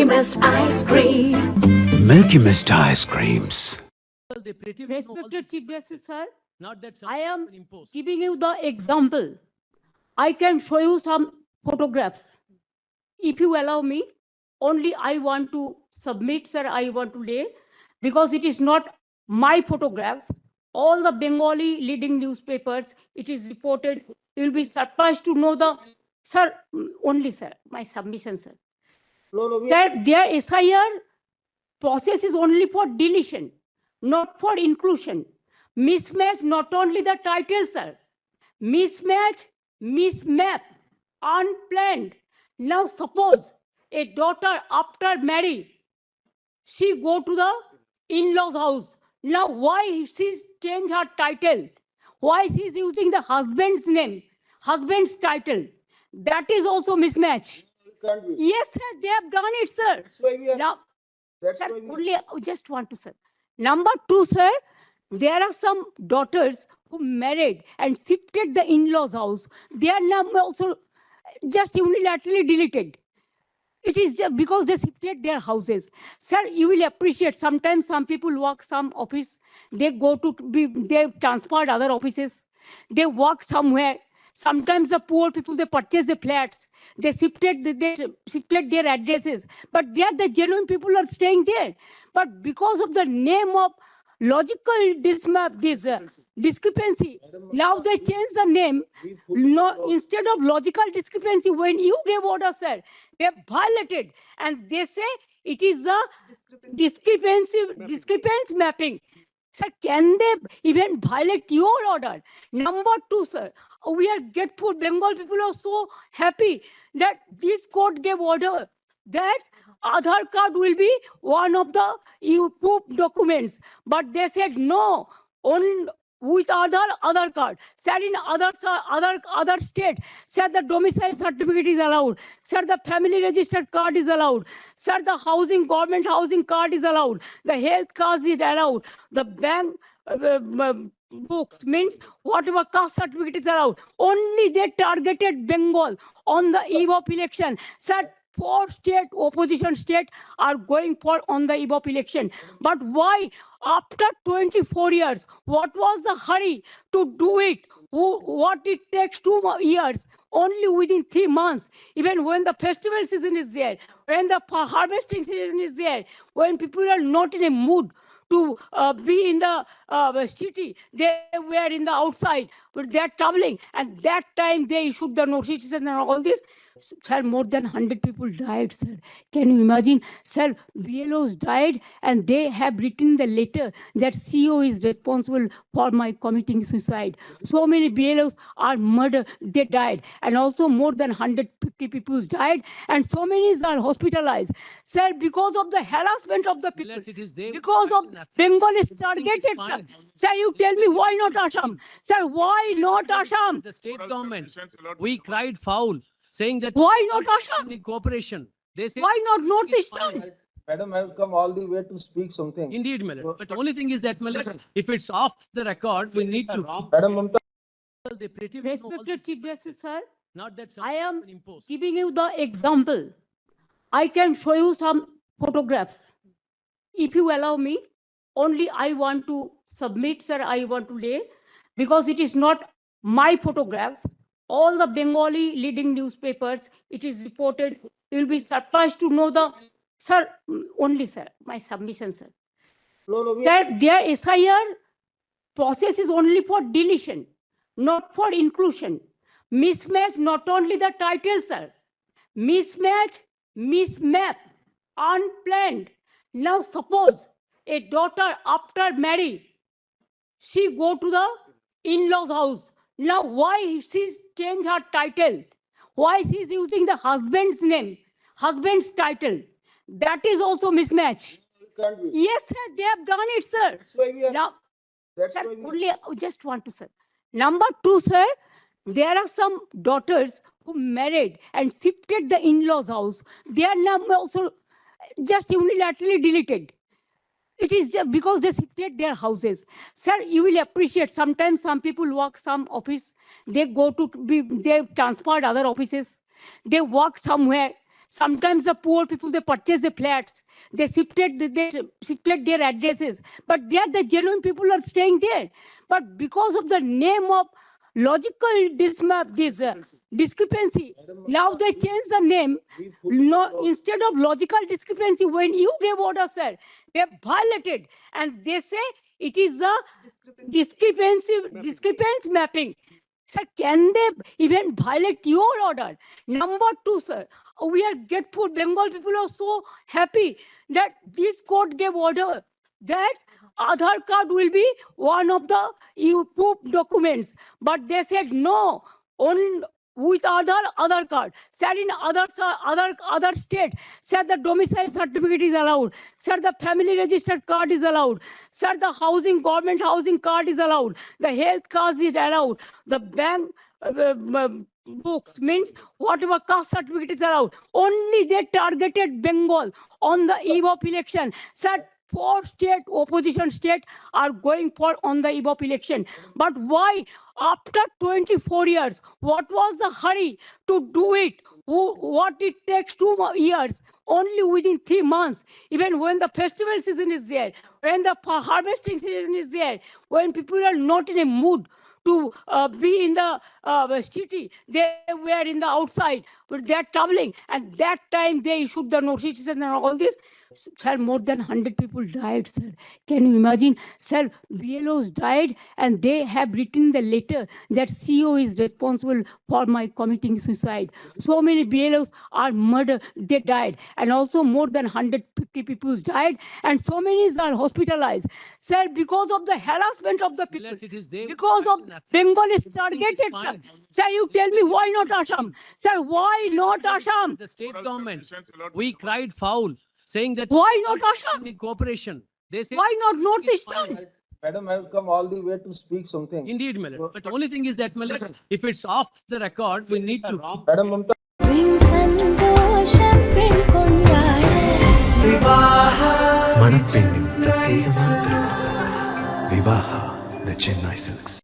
Milky Mist ice cream. Milky Mist ice creams. Respected Chief Justice, sir, Not that I am imposed. giving you the example. I can show you some photographs. If you allow me, only I want to submit, sir, I want to lay, because it is not my photograph. All the Bengali leading newspapers, it is reported. You will be surprised to know the, sir, only, sir, my submission, sir. Sir, their SIR process is only for deletion, not for inclusion. Mismatch, not only the title, sir. Mismatch, mismap, unplanned. Now suppose a daughter after marriage, she go to the in-laws house. Now why she's change her title? Why she's using the husband's name, husband's title? That is also mismatch. Can't be. Yes, sir, they have done it, sir. That's why we are. Now, That's sir, why we only I just want to, sir. Number two, sir, there are some daughters who married and shifted the in-laws house. Their name also just unilaterally deleted. It is just because they shifted their houses. Sir, you will appreciate sometimes some people work some office, they go to be, they transferred other offices, they work somewhere. Sometimes the poor people, they purchase the flats, they shifted their addresses, but there the genuine people are staying there. But because of the name of logical discrepancy, now they change the name. we put No, instead of logical discrepancy, when you gave order, sir, they have violated, and they say it is the discrepancy mapping. Sir, can they even violate your order? Number two, sir, we are grateful. Bengal people are so happy that this court gave order that Aadhaar card will be one of the proof documents. But they said no, on with Aadhaar card. Sir, in other state, sir, the domicile certificate is allowed. Sir, the family registered card is allowed. Sir, the government housing card is allowed. The health card is allowed. The bank books means whatever caste certificate is allowed. Only they targeted Bengal on the eve of election. Sir, 4 state opposition state are going for on the eve of election. But why after 24 years, what was the hurry to do it? What it takes 2 years, only within 3 months, even when the festival season is there, when the harvesting season is there, when people are not in a mood to be in the city, they were in the outside, but they are traveling, and that time they issued the notices and all this. Sir, more than 100 people died, sir. Can you imagine? Sir, BLOs died, and they have written the letter that CEO is responsible for my committing suicide. So many BLOs are murdered, they died, and also more than 150 people died, and so many are hospitalized. Sir, because of the harassment of the people, Unless it is there, because of nothing. Bengal is Everything is targeted, sir. fine. Sir, you tell me why not Assam? Sir, why not Assam? The state government, we cried foul, saying that Why not Assam? in cooperation. They say Why not it's Northeastern? fine. Madam has come all the way to speak something. Indeed, my lord. But the only thing is that, my lord, if it's off the record, we need to. Madam Mamta, They pretty much know all Respected this. Chief Justice, sir, Not that I am imposed. giving you the example. I can show you some photographs. If you allow me, only I want to submit, sir, I want to lay, because it is not my photograph. All the Bengali leading newspapers, it is reported. You will be surprised to know the, sir, only, sir, my submission, sir. no, we Sir, their SIR process is only for deletion, not for inclusion. Mismatch, not only the title, sir. Mismatch, mismap, unplanned. Now suppose a daughter after marriage, she go to the in-laws house. Now why she's change her title? Why she's using the husband's name, husband's title? That is also mismatch. can't be. Yes, sir, they have done it, sir. That's why we are. Now, That's sir, why we only I just want to, sir. Number two, sir, there are some daughters who married and shifted the in-laws house. Their name also just unilaterally deleted. It is just because they shifted their houses. Sir, you will appreciate sometimes some people work some office, they go to be, they transferred other offices, they work somewhere. Sometimes the poor people, they purchase the flats, they shifted their addresses, but there the genuine people are staying there. But because of the name of logical discrepancy, now they change the name. No, instead of logical discrepancy, when you gave order, sir, they violated, and they say it is the discrepancy mapping. Sir, can they even violate your order? Number two, sir, we are grateful. Bengal people are so happy that this court gave order that Aadhaar card will be one of the proof documents. But they said no, on with Aadhaar card. Sir, in other state, sir, the domicile certificate is allowed. Sir, the family registered card is allowed. Sir, the government housing card is allowed. The health card is allowed. The bank books means whatever caste certificate is allowed. Only they targeted Bengal on the eve of election. Sir, 4 opposition state are going for on the eve of election. But why after 24 years, what was the hurry to do it? What it takes 2 years, only within 3 months, even when the festival season is there, when the harvesting season is there, when people are not in a mood to be in the city, they were in the outside, but they are traveling, and that time they issued the notices and all this. Sir, more than 100 people died, sir. Can you imagine? Sir, BLOs died, and they have written the letter that CEO is responsible for my committing suicide. So many BLOs are murdered, they died, and also more than 150 people died, and so many are hospitalized. Sir, because of the harassment of the people, Unless it is there, because of Bengal is targeted, sir. fine. Sir, you tell me why not Assam? Sir, why not Assam? The state government, we cried foul, saying that. Why not Assam? Any cooperation. They say. Why not It's Northeastern? fine. Madam, I will come all the way to speak something. Indeed, my lord. But the only thing is that, my lord, if it's off the record, we need to. Madam Mamta, సంతోషం పెంకొండాడ மணப்பெண்ணின் பிரத்யேகமான திருமணம் விவாஹா த Chennai silks